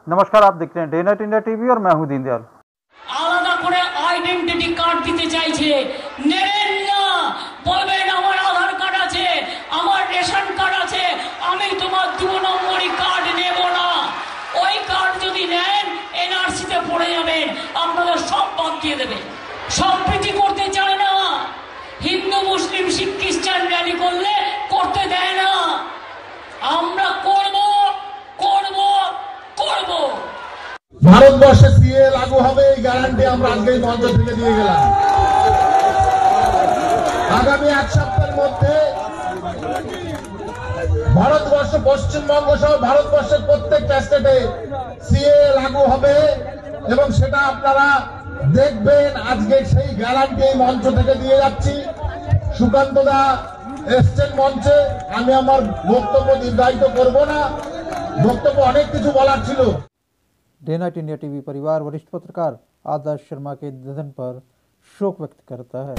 नमस्कार, आप देख रहे हैं डे नाइट इंडिया टीवी और मैं हूं दीनदयाल। আলাদা করে আইডেন্টিটি কার্ড দিতে চাইছে, নেবেন না। বলবেন আমার আধার কার্ড আছে, আমার রেশন কার্ড আছে, আমি তোমার 2 নম্বরই কার্ড নেব না। ওই কার্ড যদি নেন এনআরসিতে পড়ে যাবেন, আপনাদের সব বাদ দিয়ে দেবে। সম্প্রীতি করতে চায় না, হিন্দু মুসলিম শিখ খ্রিস্টান র্যালি করলে করতে দেয় না। আমরা করব করব করব। ভারতবর্ষে সিএ লাগু হবে এই গ্যারান্টি আমরা আজকেই মঞ্চ থেকে দিয়ে গেলাম। আগামী 1 সপ্তাহের মধ্যে ভারতবর্ষ, পশ্চিমবঙ্গ সহ ভারতবর্ষের প্রত্যেকটা স্টেটে সিএ লাগু হবে এবং সেটা আপনারা দেখবেন। আজকে সেই গ্যারান্টি এই মঞ্চ থেকে দিয়ে যাচ্ছি। সুকান্ত দা এসছেন মঞ্চে, আমি আমার বক্তব্য দীর্ঘায়িত করব না, বক্তব্য অনেক কিছু বলার ছিল। डे नाइट इंडिया टीवी परिवार वरिष्ठ पत्रकार आदर्श शर्मा के निधन पर शोक व्यक्त करता है।